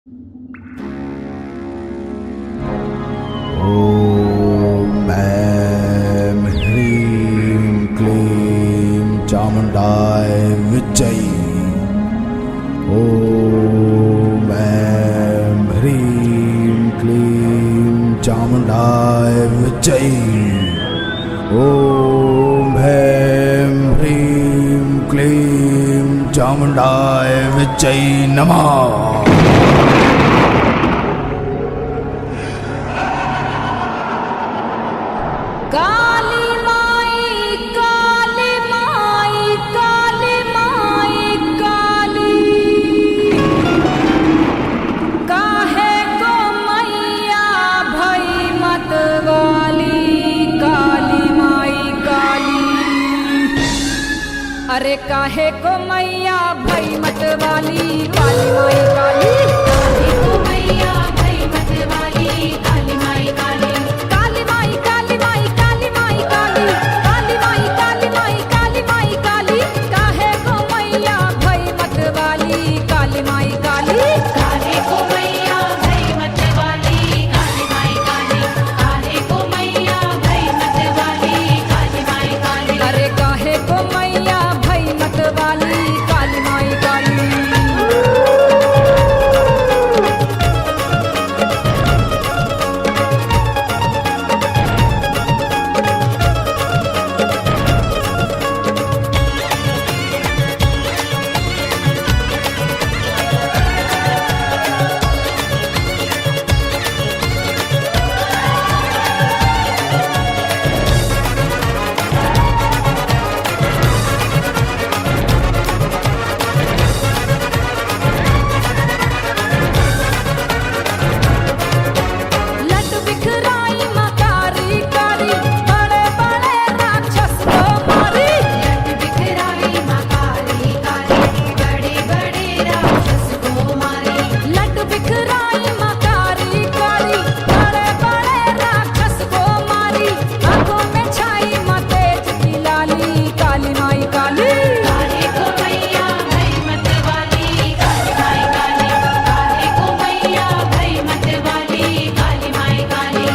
ॐ ऐं ह्रीं क्लीं चामुण्डाय विच्चै। ॐ ऐं ह्रीं क्लीं चामुण्डाय विच्चै। ॐ ऐं ह्रीं क्लीं चामुण्डाय विच्चै नमः। काली माई काली माई काली माई काली काहे को मैया भई मत वाली काली माई काली। अरे काहे को मैया भई मत वाली काली माई काली। काहे को मैया भई मत वाली काली माई काली। काली माई काली माई काली माई काली काली माई काली माई काली माई काली काहे को मैया भई मत वाली काली माई काली। काहे को मैया भई मत वाली काली माई काली। काहे को मैया भई मत वाली काली माई काली। अरे काहे को मैया भई मत वाली काली माई काली। लड्डू बिखराई मकारी कारी बड़े बड़े राक्षस को मारी। लड्डू बिखराई मकारी कारी बड़े बड़े राक्षस को मारी। लड्डू बिखराई मकारी कारी बड़े बड़े राक्षस को मारी। आंखों में छाई तेज की लाली काली माई काली। काहे को मैया भई मत वाली काली माई काली। काहे को मैया भई मत वाली काली माई काली।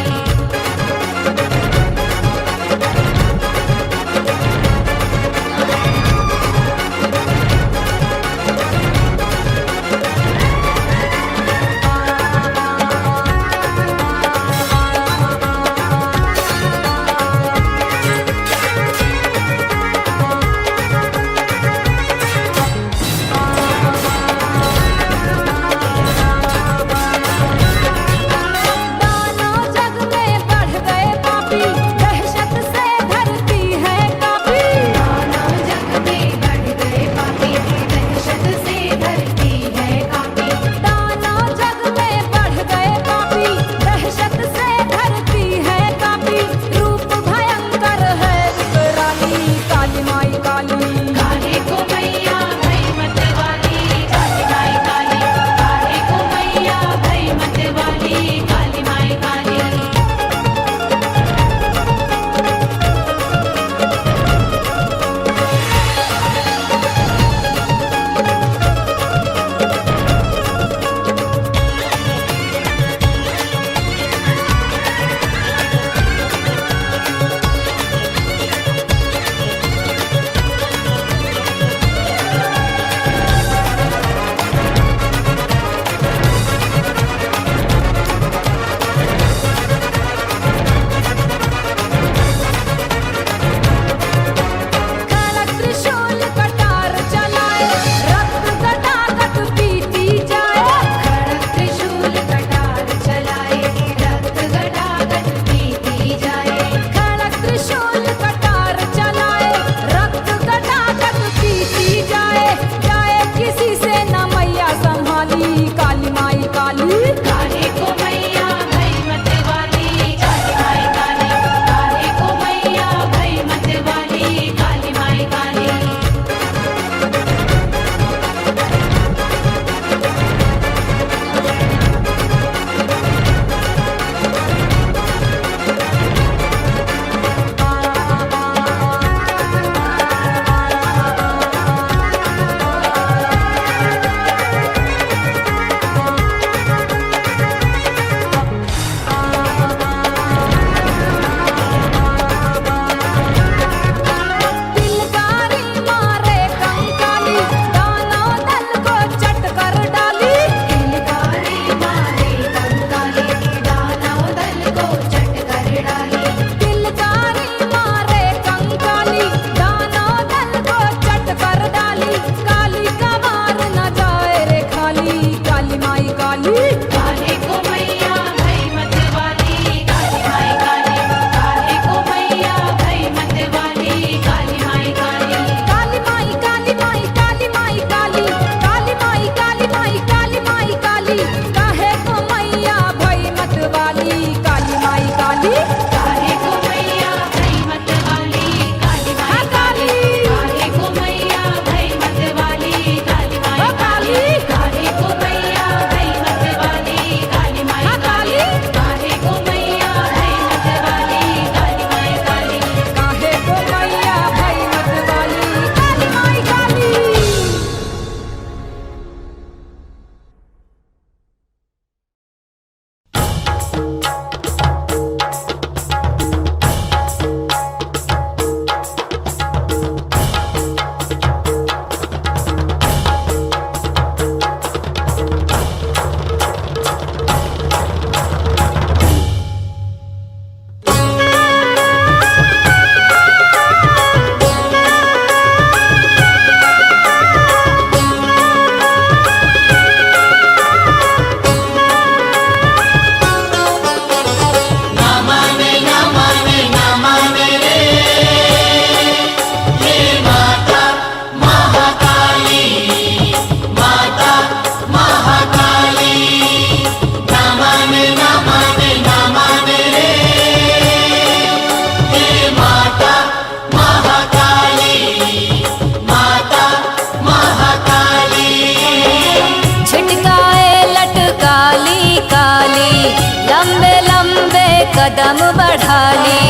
कदम बढ़ाली,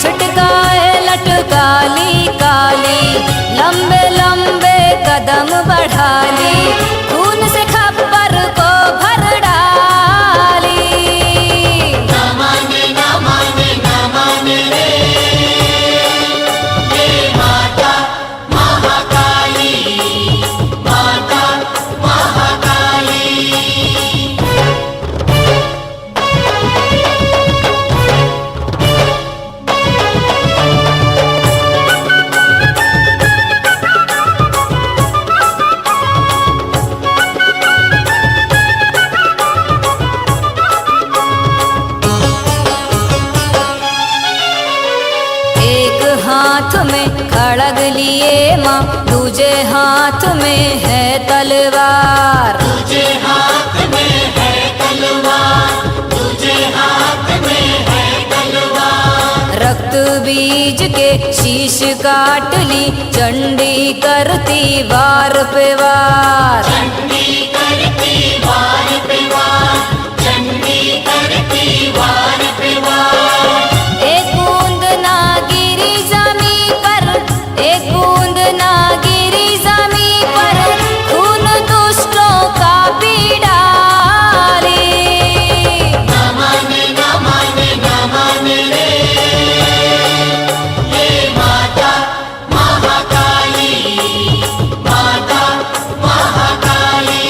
छुटकाए लटकाली काली, लंबे लंबे कदम बढ़ाली, खून से खप्पर को भर डाली। न माने रे ये माता महाकाली, माता महाकाली। एक हाथ में खड़ग लिए माँ, दूजे हाथ में है तलवार, तुझे हाथ में है तलवार, तुझे हाथ में है तलवार। रक्त बीज के शीश काट ली, चंडी करती वार पे वार। चंडी करती वार पे वार, चंडी करती वार पे वार। एक बूंद ना गिरी जमी पर, एक बूंद ना गिरी जमी पर, खून दुष्टों का भी डाली। न माने रे ये माता महाकाली, माता महाकाली।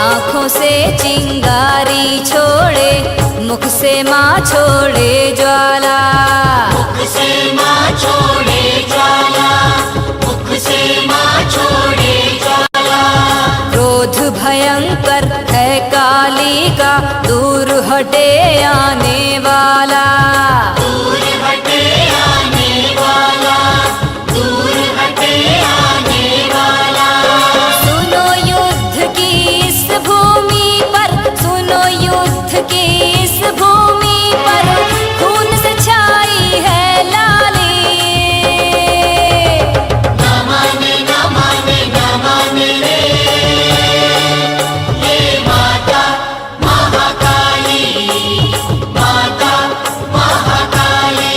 आँखों से चिंगारी छोड़े, मुख से माँ छोड़े ज्वाला, मुख से माँ छोड़े ज्वाला, मुख से माँ छोड़े ज्वाला। क्रोध भयंकर है काली का, दूर हटे आने वाला। दूर हटे आने वाला, दूर हटे आने वाला। सुनो युद्ध की इस भूमि पर, सुनो युद्ध की इस भूमि पर, खून से छाई है लाली। न माने रे ये माता महाकाली, माता महाकाली।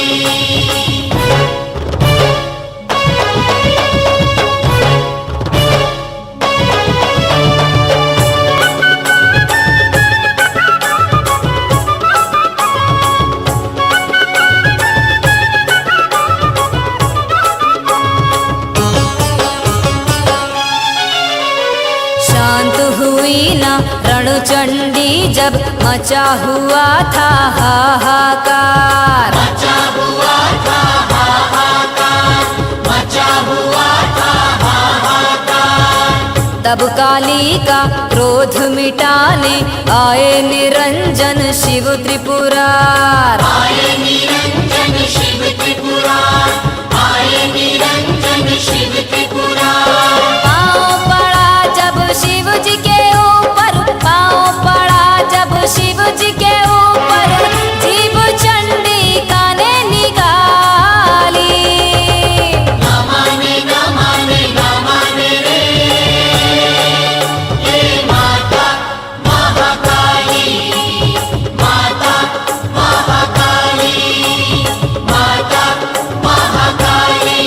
शांत हुई ना रणचंडी जब मचा हुआ था हाहाकार। मचा हुआ था हाहाकार, मचा हुआ था हाहाकार। तब काली का क्रोध मिटाने आए निरंजन शिव त्रिपुरार। आए निरंजन शिव त्रिपुरार, आए निरंजन शिव त्रिपुरार। पाँव पड़ा जब शिव जी के ऊपर, पाँव पड़ा जब शिव जी के ऊपर, जीव चंडी का ने निकाली। न माने रे ये माता महाकाली, माता महाकाली, माता महाकाली।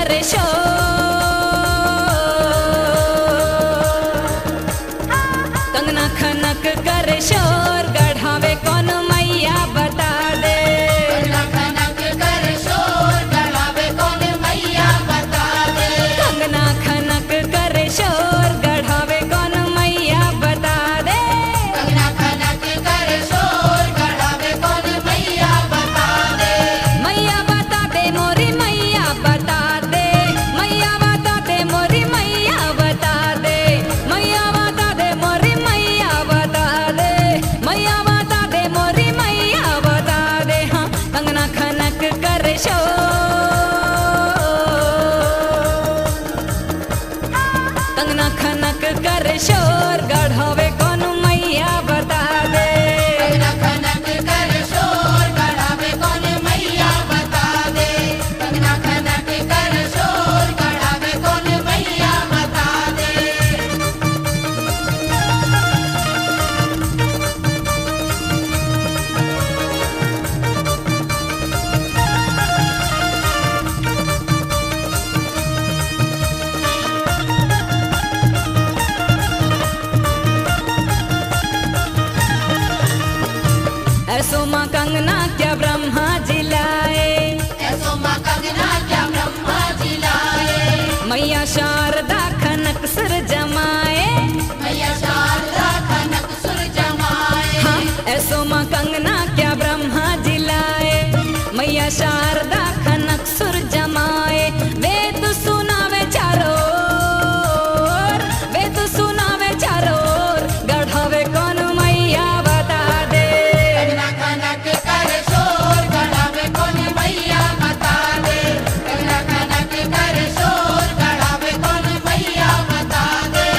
करे शोर, कंगना खनक करे शोर, गढ़ावे कौन मैया बता दे। कंगना खनक करे शोर, गढ़ावे कौन मैया बता दे। कंगना खनक करे शोर, गढ़ावे कौन मैया बता दे। कंगना खनक करे शोर, गढ़ावे कौन मैया बता दे। मैया बता दे मोरी मैया बता दे, मैया बता दे मोरी मैया बता दे, मैया बता दे मोरी मैया बता दे, मैया बता दे मोरी मैया बता दे। हाँ कंगना खनक करे शोर, कंगना खनक करे शोर, गढ़ावे कौन मैया बता दे। कंगना खनक करे शोर, गढ़ावे कौन मैया बता दे। कंगना खनक करे शोर, गढ़ावे कौन मैया बता दे। ऐसो माँ कंगना क्या ब्रह्मा जिलाए, ऐसो माँ कंगना क्या ब्रह्मा जिलाए। मैया शारदा खनक सुर जमाए। मैया शारदा खनक सुर जमाए। हाँ ऐसो माँ कंगना क्या ब्रह्मा जिलाए, मैया शारदा खनक सुर जमाए। वेद सुनावे चारों ओर, वेद सुनावे चारों ओर, गढ़ावे कौन मैया बता दे। कंगना खनक करे शोर, गढ़ावे कौन मैया बता दे। कंगना खनक करे शोर, गढ़ावे कौन मैया बता दे।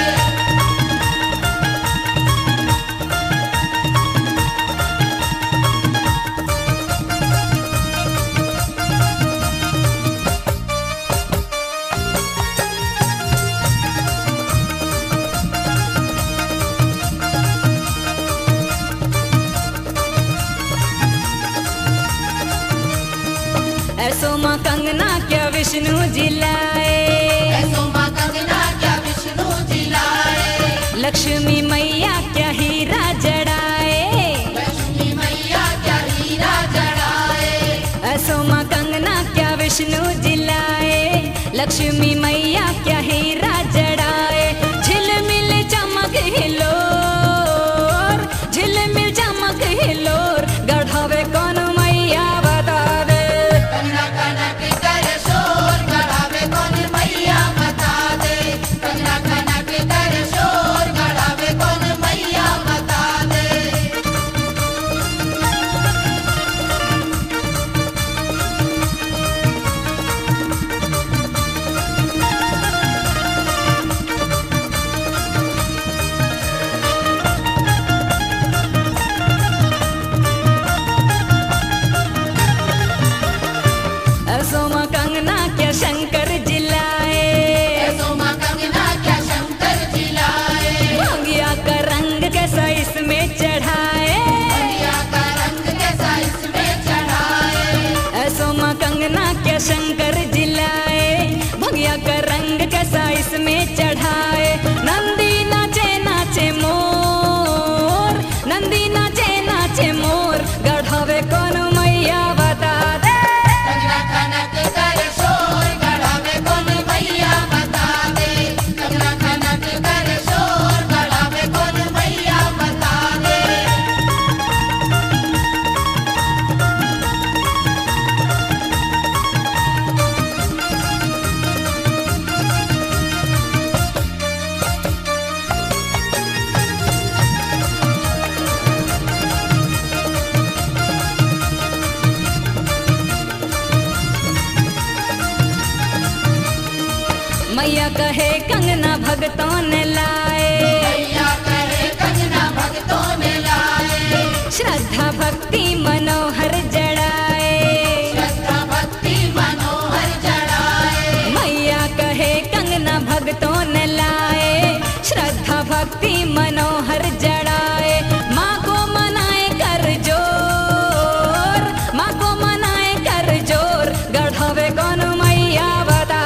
ऐसो माँ कंगना क्या विष्णु जिलाए, ऐसो माँ कंगना क्या विष्णु जिलाए। लक्ष्मी मैया क्या हीरा जड़ाए। लक्ष्मी मैया क्या हीरा जड़ाए। ऐसो माँ कंगना क्या विष्णु जिलाए, लक्ष्मी मैया क्या हीरा जड़ाए। झिलमिल चमक हिलोर, झिलमिल चमक हिलोर, गढ़ावे कौन मैया बता दे। कंगना खनक करे शोर, गढ़ावे कौन मैया बता दे। कंगना खनक करे शोर, गढ़ावे कौन मैया बता दे। ऐसो माँ कंगना क्या शंकर जिलाए, ऐसो माँ कंगना क्या शंकर जिलाए। भंगिया का रंग कैसा इसमें चढ़ाए। मैया का रंग कैसा इसमें चढ़ाए। ऐसो माँ कंगना क्या शंकर जिलाए, भंगिया का रंग कैसा इसमें चढ़ाए। नंदी नाचे नाचे मोर, नंदी नाचे नाचे मोर, गढ़ावे कौन मैया बता दे। कंगना खनक करे शोर, गढ़ावे कौन मैया बता दे। कंगना खनक करे शोर, गढ़ावे कौन मैया बता दे। मैया कहे कंगना भगतों ने लाए, मैया करे कंगना भक्तों ने लाए। श्रद्धा भक्ति मनोहर जड़ाए। श्रद्धा भक्ति मनोहर जड़ाए। मैया कहे कंगना भगतों ने लाए, श्रद्धा भक्ति मनोहर जड़ाए। माँ को मनाए कर जोर, माँ को मनाए कर जोर, गढ़ावे कौन मैया बता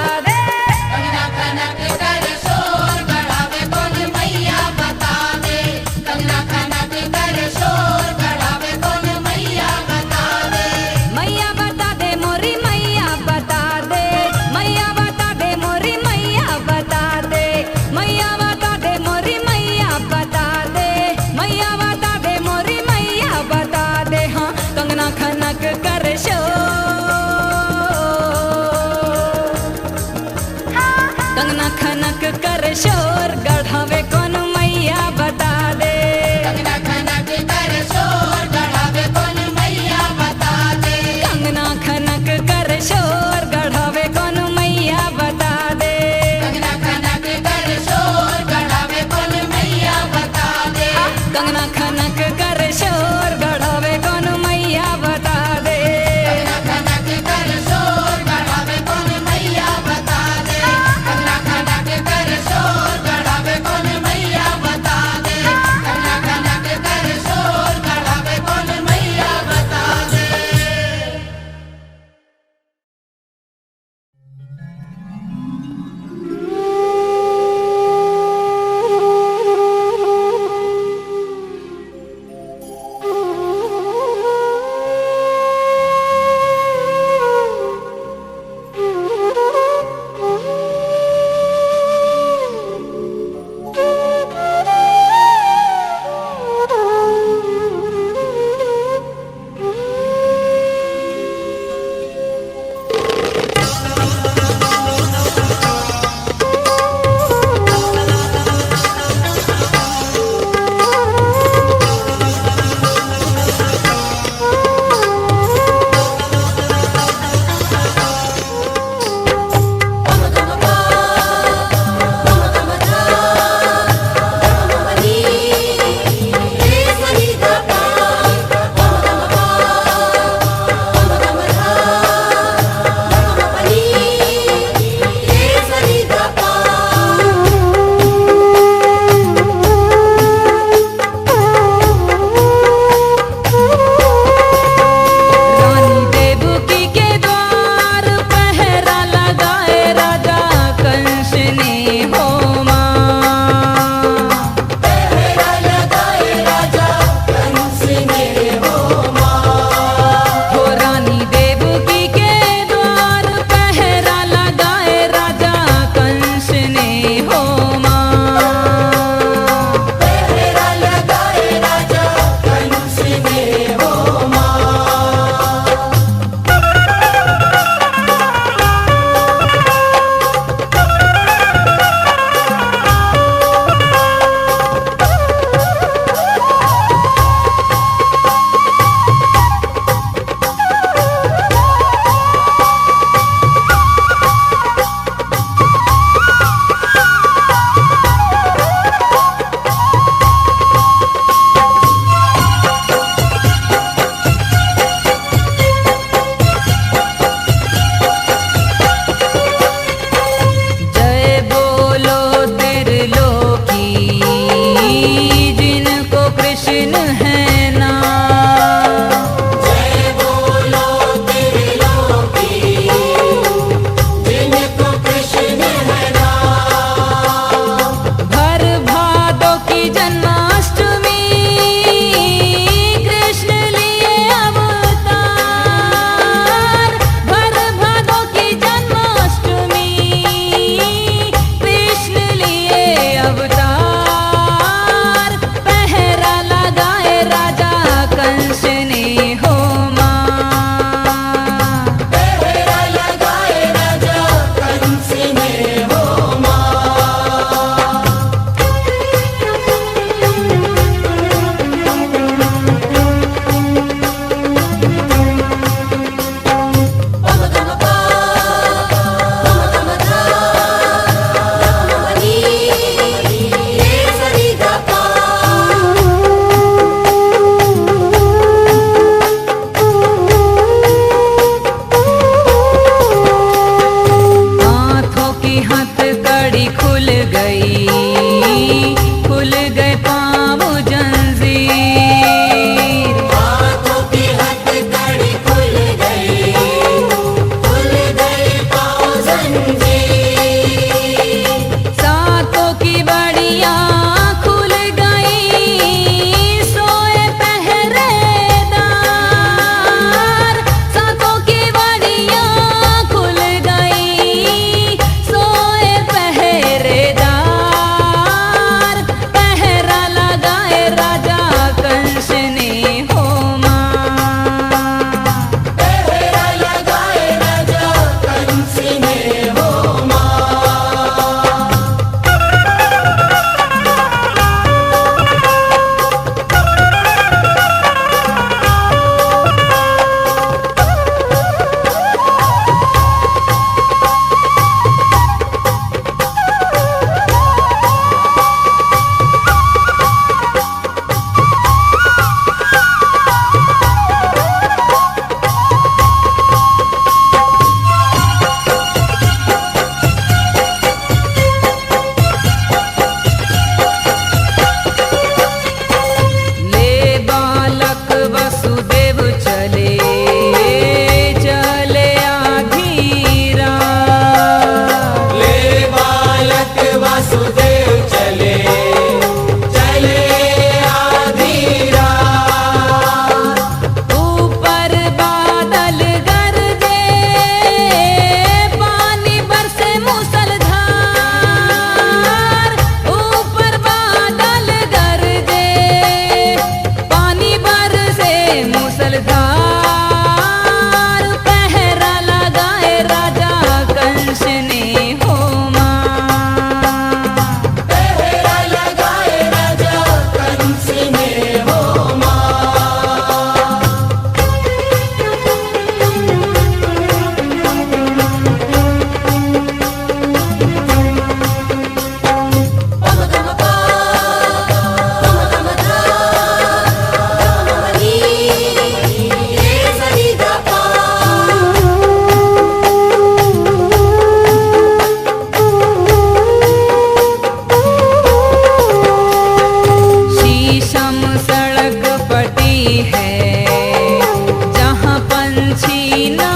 ना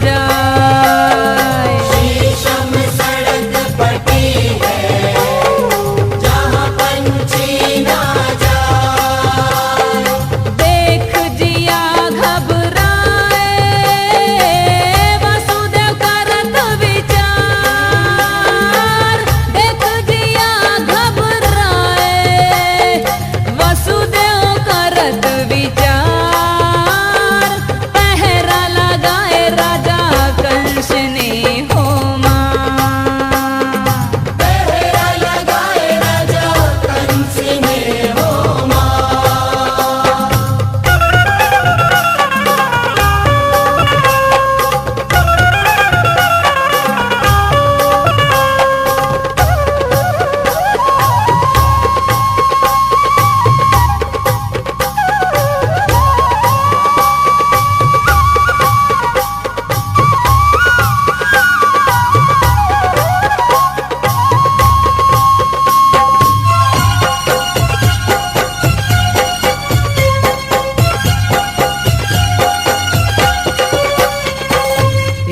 जाए। शीशम सड़क पटी है जहाँ पंछी ना जाए। देख जिया घबराए वसुदेव करत विचार। देख जिया घबराए वसुदेव करत विचार। पहरा लगाए राजा कंस ने हो मां। पहरा लगाए राजा कंस ने हो मां।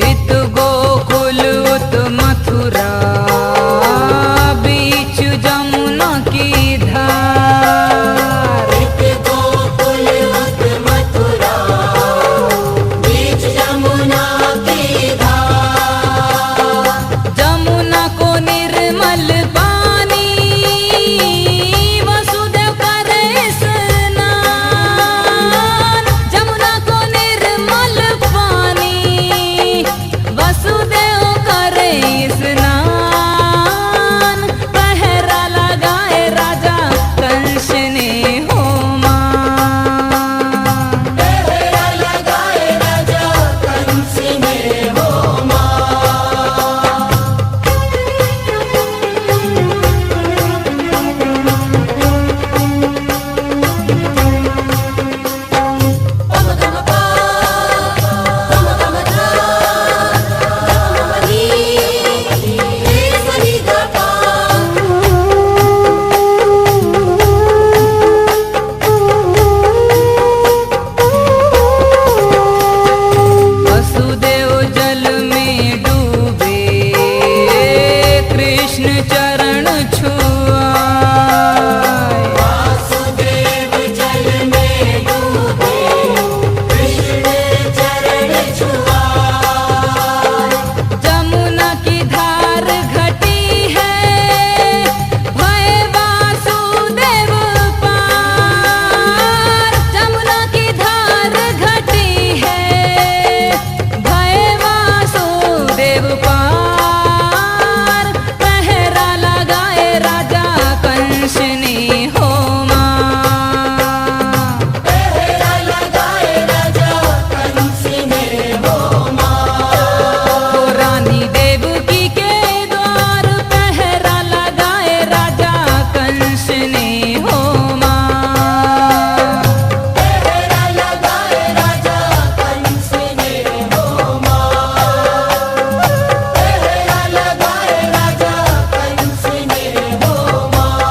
इत गोकुल उत मथुरा बीच जमुना की धार। एक गोकुल उत मथुरा बीच यमुना की धार। जमुना को निर्मल पानी वसुदेव करे स्नान। जमुना को निर्मल पानी वसुदेव करे स्नान। पहरा लगाए राजा कंस ने हो मां। पहरा लगाए राजा कंस ने हो मां। पम गम पा पम गम धा गम नी रे सनी धा पा। वसुदेव जल में डूबे कृष्ण चरण छुआए। वासुदेव जल में डूबे कृष्ण चरण छुआए। जमुना की धार घटी है भय वासुदेव पार। जमुना की धार घटी है भय वासुदेव पार। पहरा लगाए राजा कंस ने हो मां। पहरा लगाए राजा कंस ने हो मां। तो रानी देवकी के द्वार पहरा लगाए राजा कंस ने हो मां। पहरा लगाए राजा कंस ने हो मां। पहरा लगाए राजा कंस ने हो मां।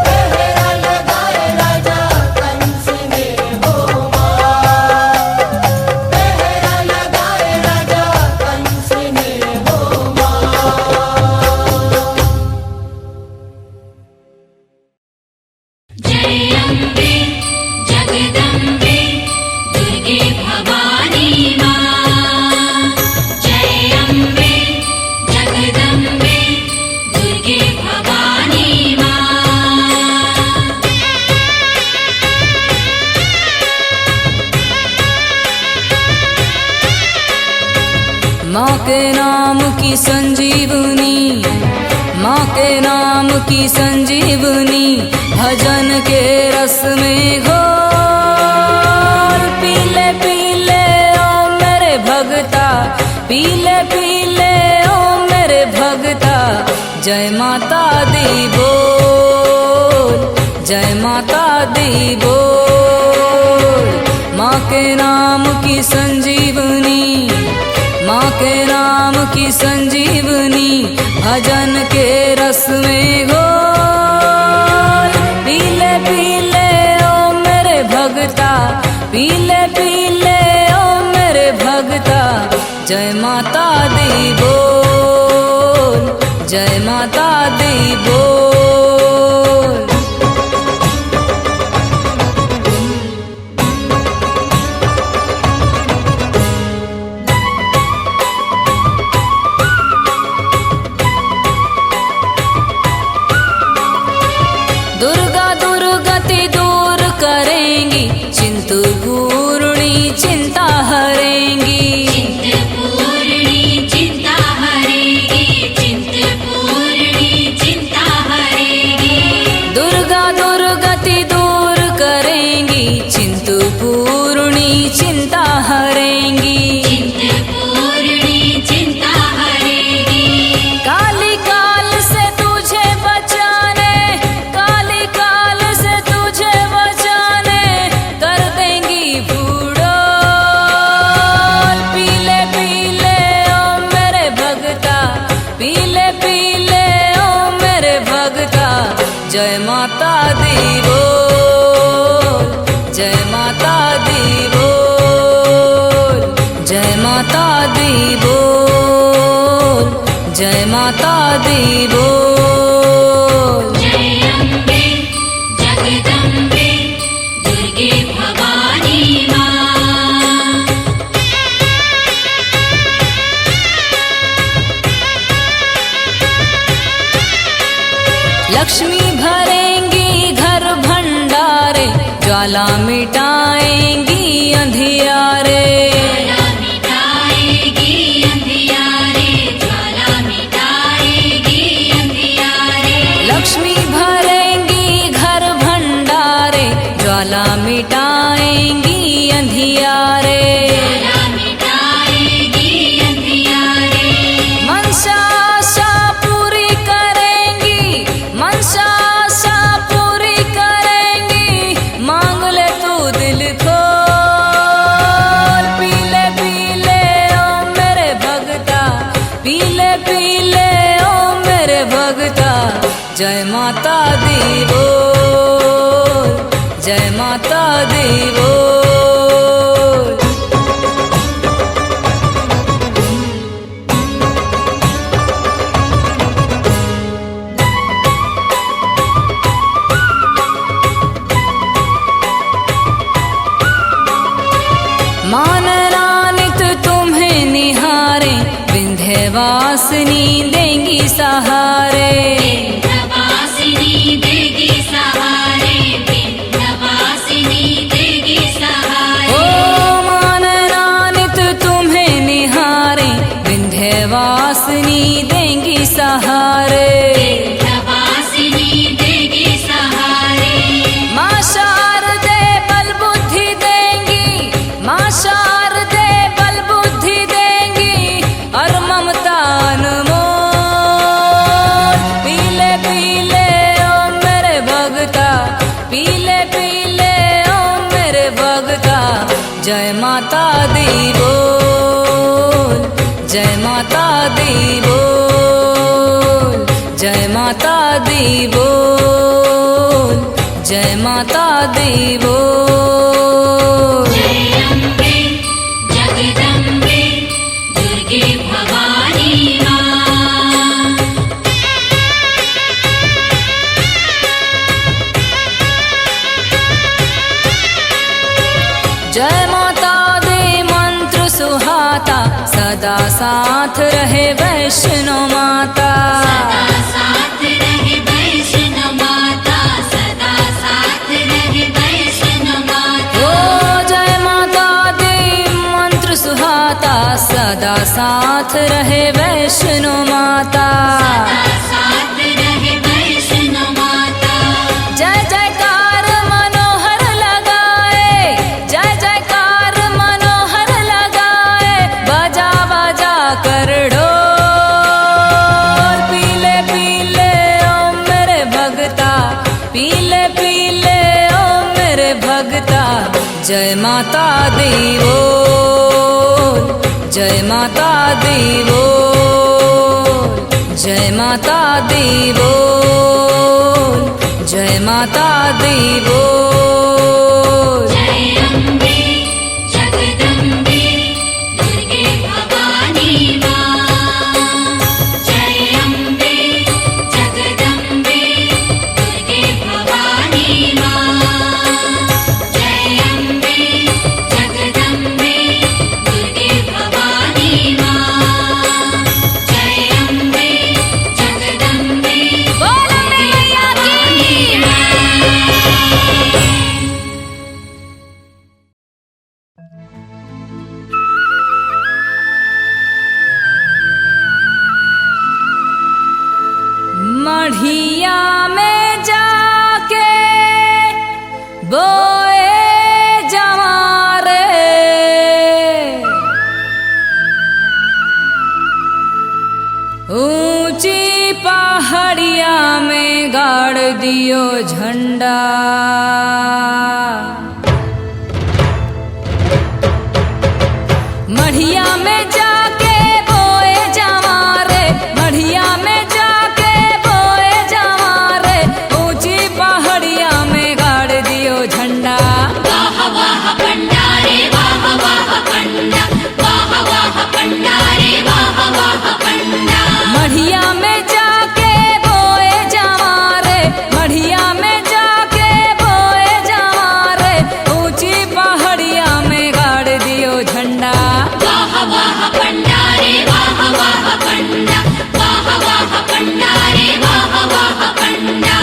पहरा लगाए राजा कंस ने हो मां। पहरा लगाए राजा कंस ने हो मां। जय अम्बे जगदम्बे दुर्गे भवानी मां। जय अम्बे जगदम्बे दुर्गे भवानी मां। माँ के नाम की संजीवनी, माँ के नाम की संजीवनी भजन के रस में घोल। पीले पीले ओ मेरे भगता, पीले पीले ओ मेरे भगता। जय माता दी बोल, जय माता दी बोल। माँ के नाम की संजीवनी, माँ के नाम की संजीवनी भजन के रस में घोल। पीले पीले ओ मेरे भगता, पीले पीले ओ जय माता दी बोल, जय माता दी बोल। दुर्गा दुर्गति दूर करेंगी, चिंतु पूर्णी चिंता हरेंगी। चिंतपूर्णी चिंता हरेगी, चिंतपूर्णी चिंता हरेगी। दुर्गा दुर्गति दूर करेंगी, चिंतु पूर्णी चिंता हरेंगी। चिंतपूर्णी चिंता हरेगी। काली काल से तुझे बचाने, काली काल से तुझे बचाने कर देंगी बूढ़ोल। पीले पीले ओ मेरे भगता, पीले पीले ओ मेरे भगता, जय माता दी बोल, जय माता दी बोल, जय माता दी बोल, जय माता दी बोल। जय अम्बे जगदम्बे दुर्गे भवानी माँ। लक्ष्मी भरेंगी घर भंडारे, ज्वाला मिटाएंगी अंधियारे। ज्वाला मिटाएगी अंधियारे, ज्वाला मिटाएगी अंधियारे। लक्ष्मी भरेंगी घर भंडारे, ज्वाला मिटाएंगी अंधियारे। ज्वाला मिटाएगी अंधियारे। मनसा आशा पूरी करेंगी, मनसा आशा पूरी करेंगी, मांग ले तू दिल खोल। पीले पीले ओ मेरे भगता, पीले पीले ओ मेरे भगता, जय माता दी बोल, जय माता दी बोल। मान रानित तुम्हें निहारे, विंध्यवासिनी देंगी सहारे। विंध्यवासिनी देगी सहारे, विंध्यवासिनी देगी सहारे। ओ मान रानित तुम्हें निहारे, विंध्यवासिनी देंगी सहारे। विंध्यवासिनी देगी सहारे। माँ शारदे बल बुद्धि देंगी, माँ शारदे बल बुद्धि देंगी, और ममता अनमोल। पीले पीले ओ मेरे भगता, पीले पीले ओ मेरे भगता, जय माता दी बोल, जय माता दी बोल, जय माता दी बोल, जय माता दी बोल। जय अम्बे जगदम्बे दुर्गे भवानी माँ। जय माता दी मंत्र सुहाता, सदा साथ रहे वैष्णो माता। सदा साथ रहे वैष्णो माता, सदा साथ रहे वैष्णो माता। ओ जय माता दी मंत्र सुहाता, सदा साथ रहे वैष्णो माता। सदा साथ रहे वैष्णो माता। जय जयकार मनोहर लगाए, जय जयकार मनोहर लगाए, बजा बजा कर ढोल। पीले पीले ओ मेरे भगता, पीले पीले ओ मेरे भगता, जय माता दी बोल, जय माता दी बोल, जय माता दी बोल, जय माता दी बोल। जय अम्बे जगदम्बे दुर्गे भवानी मढ़िया में जाके बोए जवारे, ऊंची पहाड़िया में गाड़ दियो झंडा। मढ़िया में जाके बोए जवारे, मढ़िया में जाके बोए जवारे, ऊंची पहाड़िया में गाड़ दियो झंडा। वाह वाह पंडा रे वाह वाह पंडा, वाह वाह पंडा रे वाह वाह पंडा। मढ़िया में जाके बोए जवारे, मढ़िया में जाके बोए जवारे, ऊंची पहाड़िया में गाड़ दियो झंडा। वाह वाह पंडा रे वाह वाह पंडा, वाह वाह पंडा रे वाह वाह पंडा।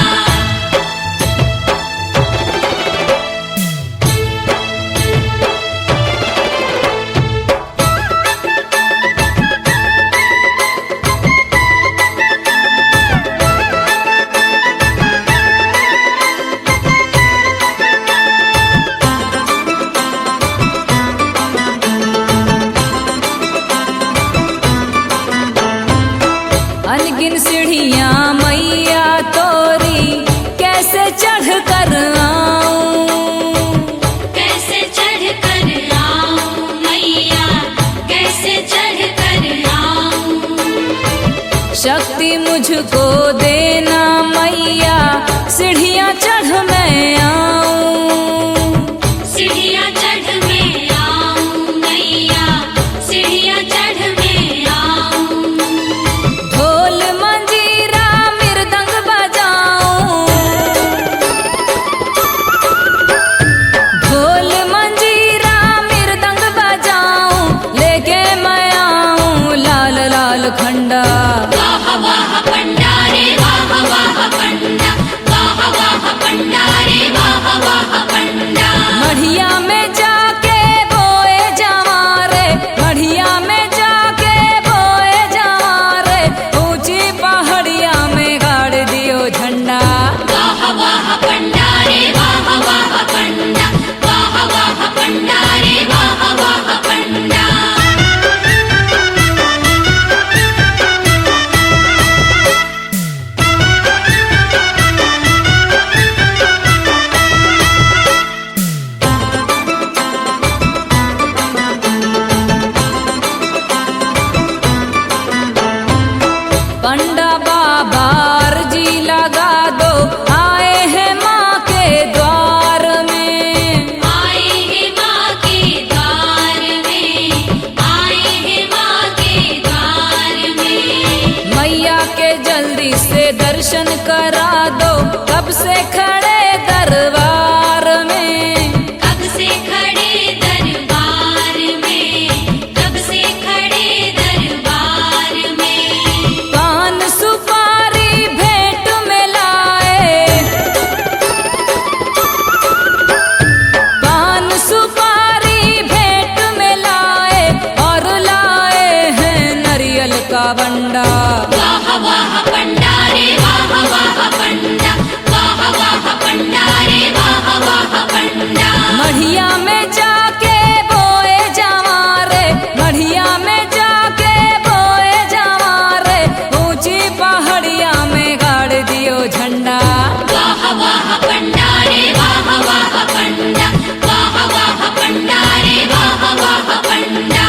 अनगिन सीढ़ियां मैया तोरी कैसे चढ़ कर आऊं, कैसे चढ़ कर आऊं मैया, कैसे चढ़ कर आऊं। शक्ति मुझको देना मैया, सीढ़ियां चढ़ मैं आऊं। सीढ़ियाँ चढ़ में आऊं मैया, सीढ़ियाँ चढ़ में आऊं। ढोल मंजीरा मृदंग बजाऊं, ढोल मंजीरा मृदंग बजाऊं, लेके मैं आऊं लाल लाल खंडा। वाह वाह पंडा रे वाह वाह पंडा, वाह वाह पंडा रे वाह वाह पंडा। मढ़िया में जाके बोए जवारे, मढ़िया में जाके बोए जवारे, ऊंची पहाड़िया में गाड़ दियो झंडा। वाह वाह पंडा रे वाह वाह पंडा, वाह वाह पंडा रे वाह वाह पंडा। पंडा बाबा अर्जी लगा दो, आए हैं माँ के द्वार में। आए हैं माँ के द्वार में, आए हैं माँ के द्वार में। मैया के जल्दी से दर्शन करा दो, कब से खड़े दरबार में। कब से खड़े दरबार में, कब से खड़े दरबार में। पान सुपारी भेंट में लाए, पान सुपारी भेंट में लाए, और लाए हैं नारियल का बंडा। वाह वाह पंडा रे वाह वाह पंडा, वाह वाह पंडा रे वाह वाह पंडा। मढ़िया में जाके बोए जवारे, मढ़िया में जाके बोए जवारे, ऊंची पहाड़िया में गाड़ दियो झंडा। वाह वाह पंडा रे वाह वाह पंडा, वाह वाह पंडा रे वाह वाह पंडा।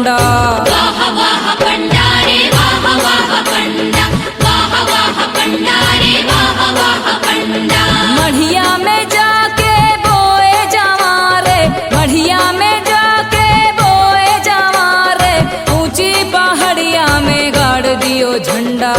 पंडा। वाह वाह पंडा रे वाह वाह पंडा, वाह वाह पंडा रे वाह वाह पंडा। मढ़िया में जाके बोए जावा रे, मढ़िया में जाके बोए जावा रे, ऊंची पहाड़िया में गाड़ दियो झंडा।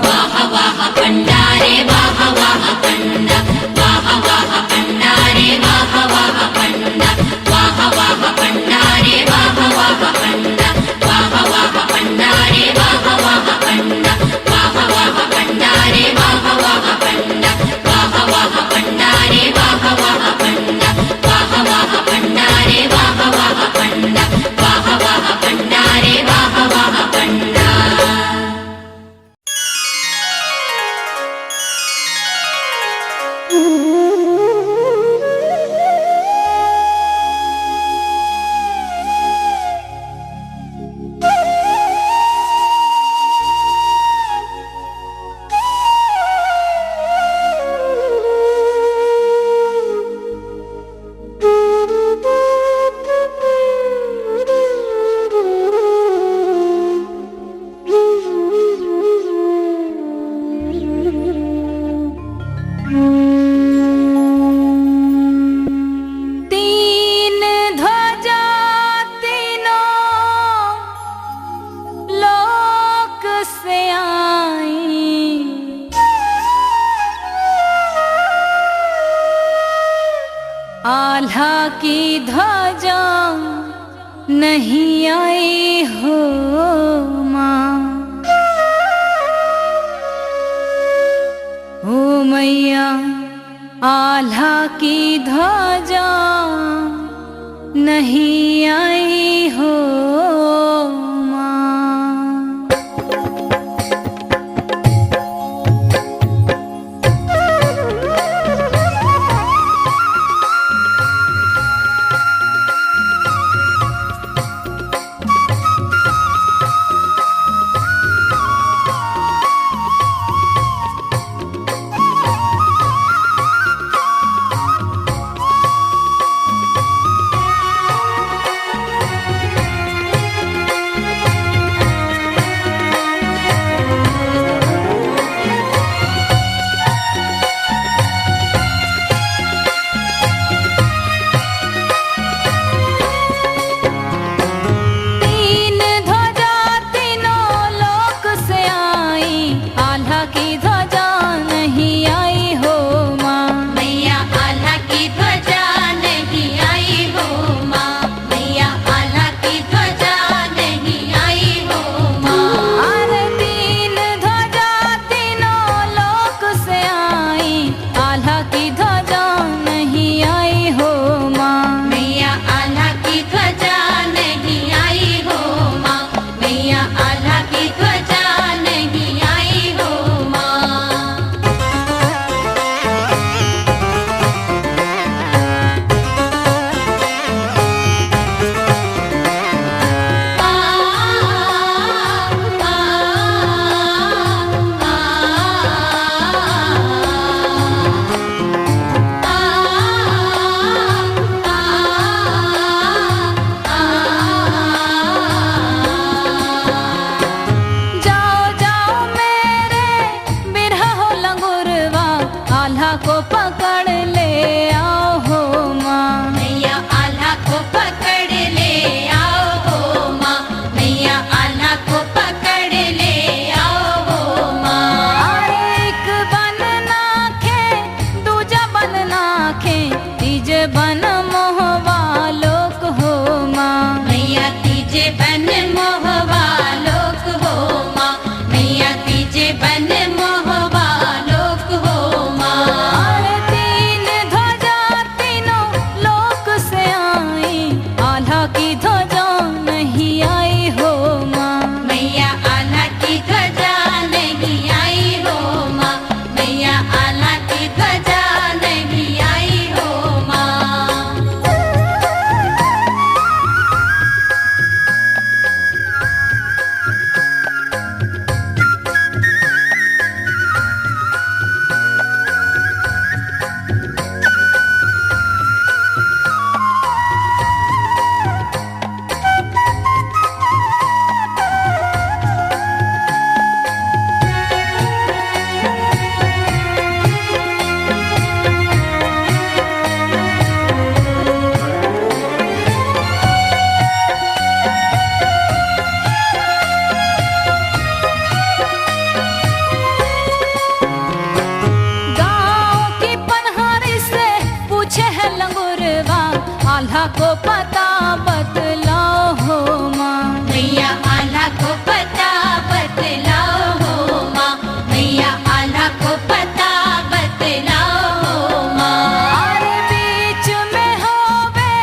वाह वाह पंडा रे वाह वाह पंडा, वाह वाह पंडा रे वाह वाह पंडा, वाह वाह पंडा रे वाह वाह पंडा, वाह वाह पंडा रे वाह वाह पंडा, वाह वाह पंडा रे वाह वाह पंडा, वाह वाह पंडा रे वाह वाह पंडा, वाह वाह पंडा रे वाह वाह पंडा, वाह वाह पंडा रे वाह वाह पंडा। तीन ध्वजा तीनों लोक से आई, आल्हा की ध्वजा नहीं आई हो माँ। ओ मैया आल्हा की ध्वजा नहीं आई हो माँ। पता बतलाओ हो माँ। मैया आल्हा को पता बतलाओ हो माँ। मैया आल्हा को पता बतलाओ हो माँ। और बीच में होवे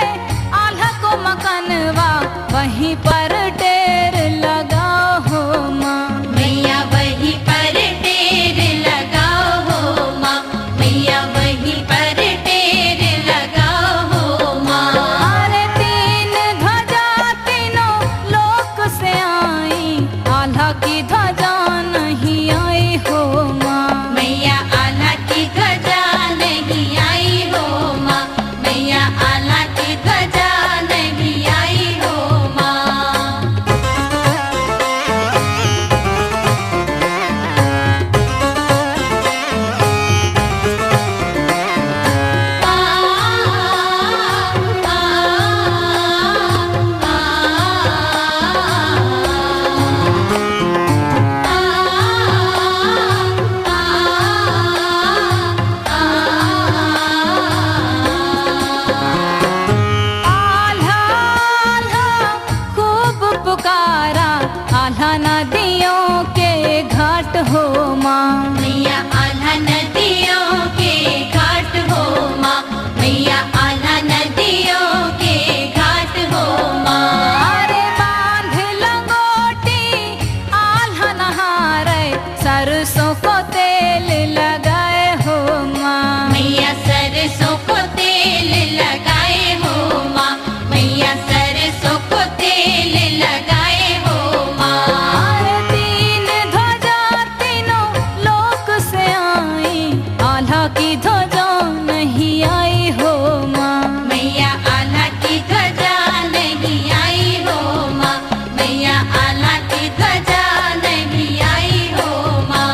आल्हा को मकानवा, वहीं पर ढेर लगाओ हो माँ। मैया वहीं पर ढेर लगाओ हो माँ। मैया वहीं पर ढेर लगाओ हो माँ। अरे तीन ध्वजा तीनों लोक से आई, आल्हा की ध्वजा नहीं आई हो माँ। मैया आल्हा की ध्वजा नहीं आई हो माँ। मैया आल्हा की ध्वजा नहीं आई हो माँ। आल्हा आल्हा खूब पुकारा, आल्हा नदियों के घाट हो माँ। मैया आल्हा नदियों के घाट हो माँ। मैया आल्हा नदियों के घाट हो माँ। अरे बांध लंगोटी आल्हा नहारे, सरसों को तेल लगाए हो माँ। मैया सरसों को तेल लगाए हो माँ। मैया सरसों को तेल लगाए हो माँ। अरे तीन ध्वजा तीनों लोक से आई, आल्हा की ध्वजा नहीं आई हो माँ। मैया आल्हा की ध्वजा नहीं आई हो माँ। मैया आल्हा की ध्वजा नहीं आई हो माँ।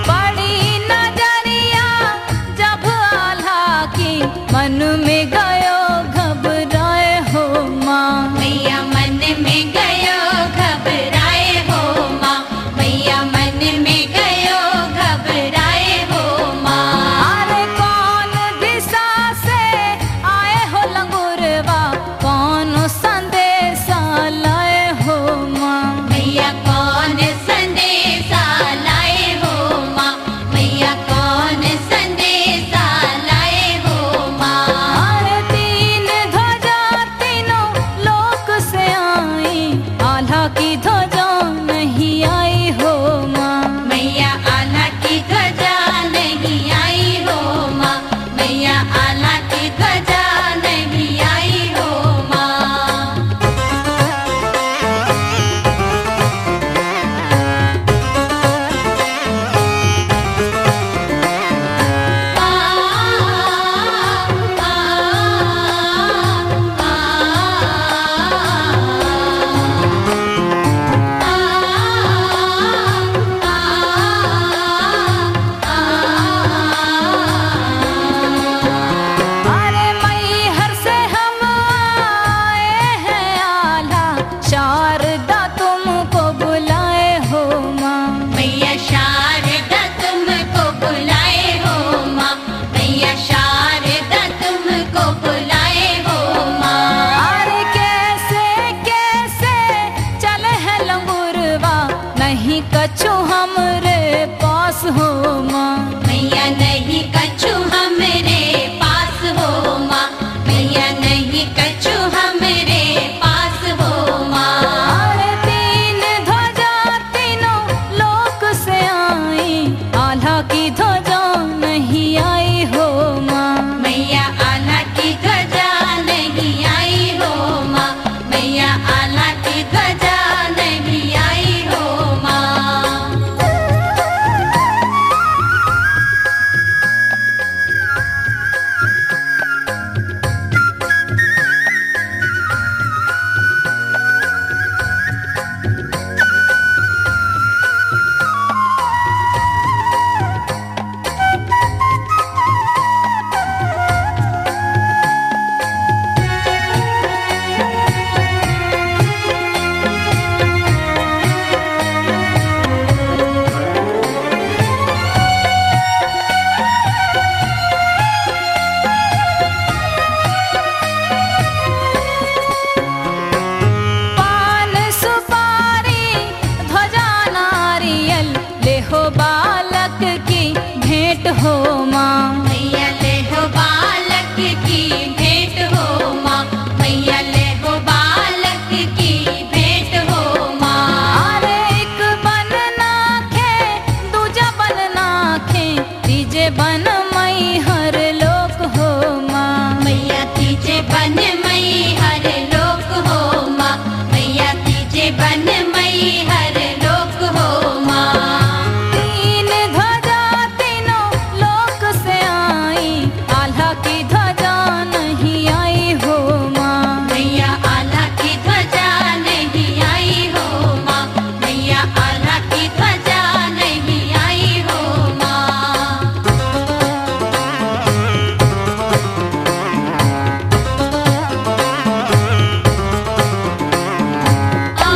बड़ी नजरिया जब आल्हा की, मन में गयो घबराए हो माँ। मैया मन में गयो घबराए हो माँ। मैया मन में गयो घबराए हो माँ। अरे कौन दिशा से आए हो लंगुरवा, कौन संदेशा लाए हो माँ। मैया कौन संदेशा लाए हो माँ। मैया कौन संदेशा लाए हो माँ। अरे तीन ध्वजा तीनों लोक से आई, आल्हा की ध्वजा नहीं आई हो माँ। मैया आल्हा की ध्वजा नहीं आई हो माँ। मैया आल्हा की ध्वजा नहीं आई हो माँ। अरे मैहर से हम आए हैं आल्हा, शारदा तुमको बुलाए हो माँ। मैया शारदा तुमको बुलाए हो माँ। मैया शारदा तुमको बुलाए हो माँ। अरे कैसे कैसे चले हैं लंगुरवा, नहीं कछु हमरे पास हो माँ। मैया नहीं कछु हमरे पास हो माँ। मैया नहीं कछु हमरे पास हो माँ। अरे तीन ध्वजा तीनों लोक से आई, आल्हा की ध्वजा नहीं आई हो माँ। मैया आल्हा की ध्वजा नहीं आई हो माँ। मैया आल्हा की ध्वजा नहीं आई हर लोक हो माँ। तीन ध्वजा तीनों लोक से आई, आल्हा की ध्वजा नहीं आई हो माँ। मैया आल्हा की ध्वजा नहीं आई हो माँ, मैया आल्हा की ध्वजा नहीं आई हो माँ। आ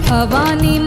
भवानी